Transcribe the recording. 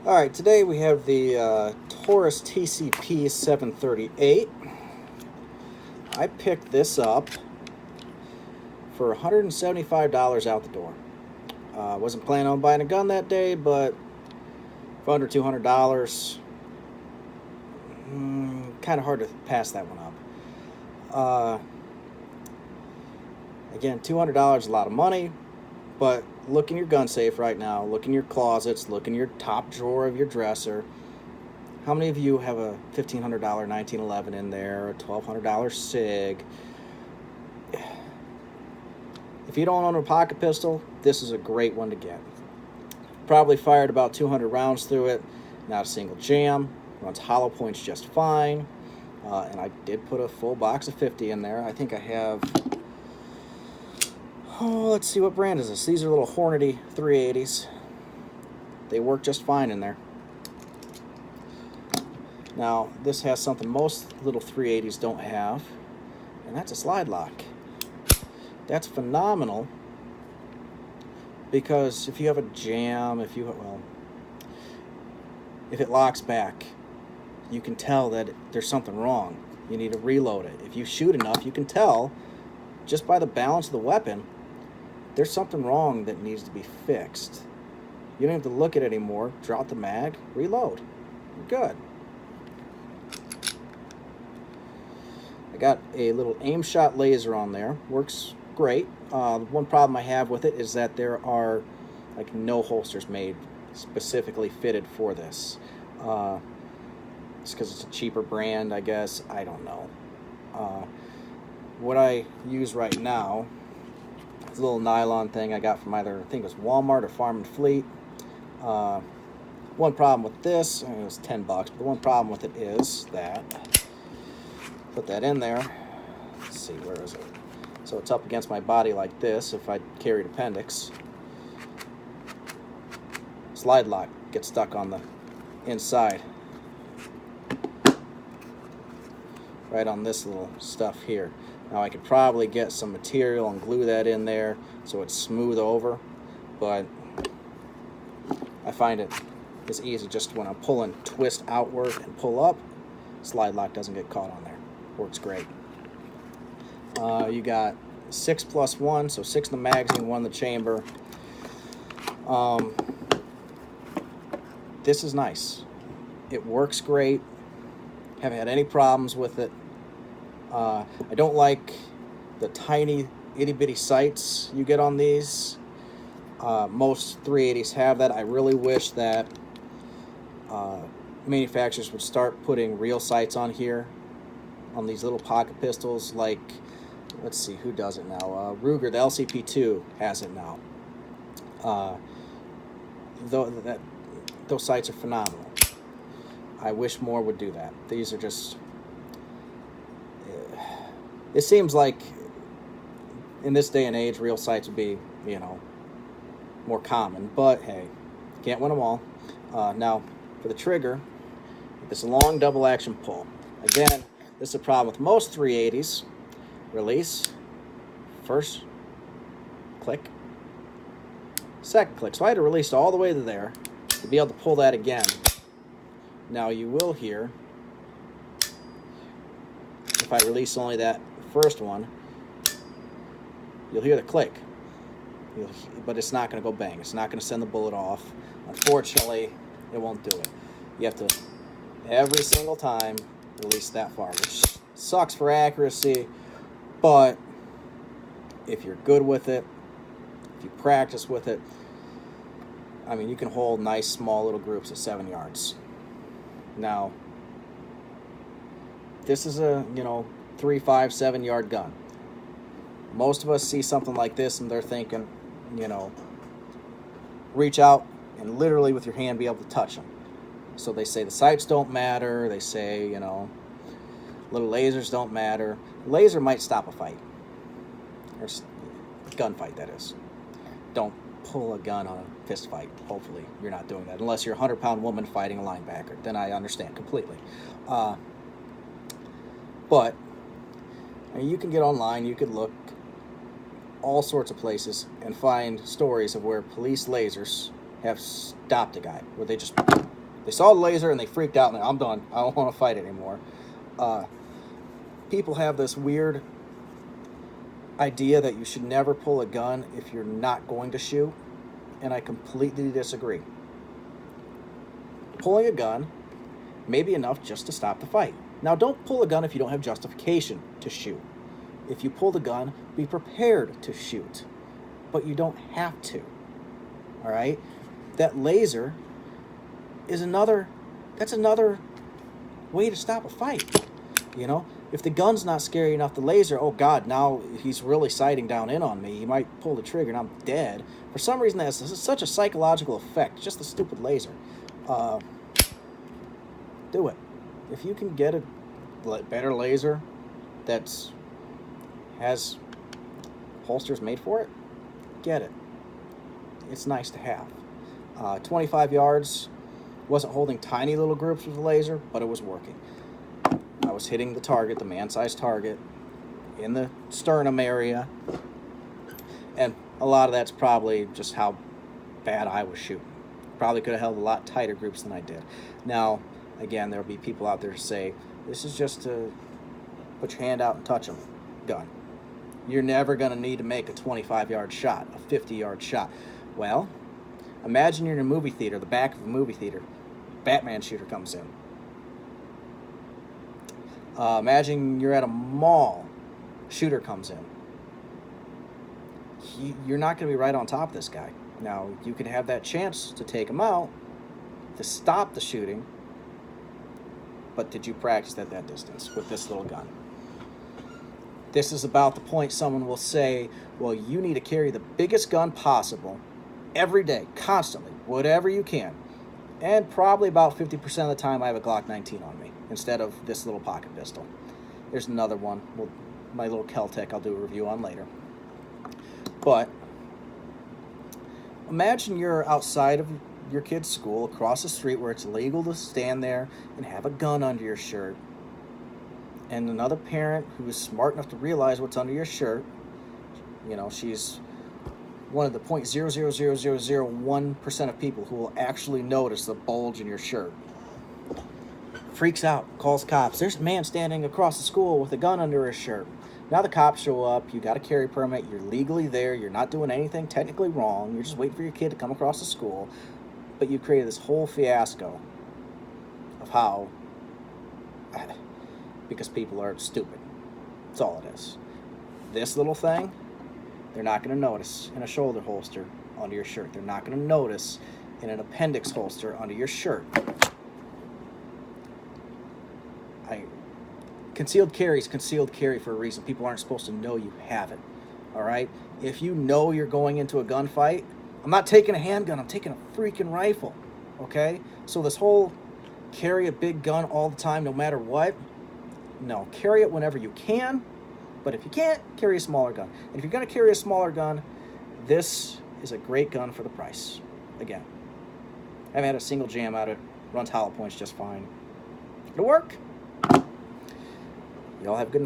All right, today we have the Taurus TCP 738. I picked this up for $175 out the door. Wasn't planning on buying a gun that day, but for under $200, kind of hard to pass that one up. Again, $200 is a lot of money, but look in your gun safe right now. Look in your closets. Look in your top drawer of your dresser. How many of you have a $1,500 1911 in there, a $1,200 SIG? If you don't own a pocket pistol, this is a great one to get. Probably fired about 200 rounds through it. Not a single jam. Runs hollow points just fine. And I did put a full box of 50 in there. I think I have... Oh, let's see, what brand is this? These are little Hornady 380s. They work just fine in there. Now, this has something most little 380s don't have, and that's a slide lock. That's phenomenal, because if you have a jam, if it locks back, you can tell that there's something wrong. You need to reload it. If you shoot enough, you can tell, just by the balance of the weapon, there's something wrong that needs to be fixed. You don't have to look at it anymore. Drop the mag, reload. You're good. I got a little aim shot laser on there. Works great. One problem I have with it is that there are like no holsters made specifically fitted for this. It's because it's a cheaper brand, I guess. I don't know. What I use right now, it's a little nylon thing I got from either, I think it was Walmart or Farm and Fleet. One problem with this, it was $10, but the one problem with it is that, put that in there, let's see, where is it? So it's up against my body like this if I carried appendix. Slide lock gets stuck on the inside. Right on this little stuff here. Now I could probably get some material and glue that in there so it's smooth over, but I find it is easy just when I'm pulling, twist outward and pull up. Slide lock doesn't get caught on there. Works great. You got 6+1, so 6 in the magazine, 1 in the chamber. This is nice. It works great. Haven't had any problems with it. I don't like the tiny itty-bitty sights you get on these. Most 380s have that. I really wish that manufacturers would start putting real sights on here, on these little pocket pistols. Like, let's see, who does it now? Ruger, the LCP2 has it now. Those sights are phenomenal. I wish more would do that. These are just... It seems like in this day and age, real sights would be, more common. But hey, can't win them all. Now, for the trigger, this long double action pull. Again, this is a problem with most 380s. Release, first click, second click. So I had to release all the way to there to be able to pull that again. Now you will hear, if I release only that first one, you'll hear the click, but it's not going to go bang. It's not going to send the bullet off. Unfortunately, it won't do it. You have to, every single time, release that far, which sucks for accuracy, but if you're good with it, if you practice with it, I mean, you can hold nice small little groups at 7 yards. Now, this is a, 3, 5, 7 yard gun. Most of us see something like this and they're thinking, reach out and literally with your hand be able to touch them. So they say the sights don't matter. They say, little lasers don't matter. Laser might stop a fight. Or gunfight, that is. Don't pull a gun on a fist fight. Hopefully you're not doing that. Unless you're a 100-pound woman fighting a linebacker. Then I understand completely. But you can get online, you could look all sorts of places and find stories of where police lasers have stopped a guy where they saw the laser and they freaked out and I'm done. I don't want to fight anymore. People have this weird idea that you should never pull a gun if you're not going to shoot, and I completely disagree. Pulling a gun may be enough just to stop the fight. Now, don't pull a gun if you don't have justification to shoot. If you pull the gun, be prepared to shoot, but you don't have to. All right? That laser is another way to stop a fight. You know, if the gun's not scary enough, the laser, oh God, now he's really sighting down in on me. He might pull the trigger and I'm dead. For some reason, this is such a psychological effect. Just the stupid laser. Do it. If you can get a better laser that has holsters made for it, get it. It's nice to have. 25 yards, wasn't holding tiny little groups with the laser, but it was working. I was hitting the target, the man-sized target, in the sternum area, and a lot of that's probably just how bad I was shooting. Probably could have held a lot tighter groups than I did. Now, again, there'll be people out there to say, this is just to put your hand out and touch them. Gun. You're never going to need to make a 25-yard shot, a 50-yard shot. Well, imagine you're in a movie theater, the back of a movie theater. Batman shooter comes in. Imagine you're at a mall. Shooter comes in. You're not going to be right on top of this guy. Now, you can have that chance to take him out, to stop the shooting, but did you practice at that distance with this little gun? This is about the point someone will say, well, you need to carry the biggest gun possible every day, constantly, whatever you can. And probably about 50% of the time I have a Glock 19 on me instead of this little pocket pistol. There's another one, my little Kel-Tec I'll do a review on later. But imagine you're outside of your kid's school, across the street where it's legal to stand there and have a gun under your shirt. And another parent who is smart enough to realize what's under your shirt, you know, she's one of the 0.00001% of people who will actually notice the bulge in your shirt. Freaks out, calls cops. There's a man standing across the school with a gun under his shirt. Now the cops show up, you got a carry permit, you're legally there, you're not doing anything technically wrong, you're just waiting for your kid to come across the school, but you created this whole fiasco of how, because people are stupid. That's all it is. This little thing, they're not going to notice in a shoulder holster under your shirt. They're not going to notice in an appendix holster under your shirt. Concealed carry is concealed carry for a reason. People aren't supposed to know you have it. All right? If you know you're going into a gunfight, I'm not taking a handgun, I'm taking a freaking rifle. Okay? So this whole carry a big gun all the time, no matter what, no. Carry it whenever you can, but if you can't, carry a smaller gun. And if you're going to carry a smaller gun, this is a great gun for the price. Again, I haven't had a single jam out of it. Runs hollow points just fine. It'll work. Y'all have a good night.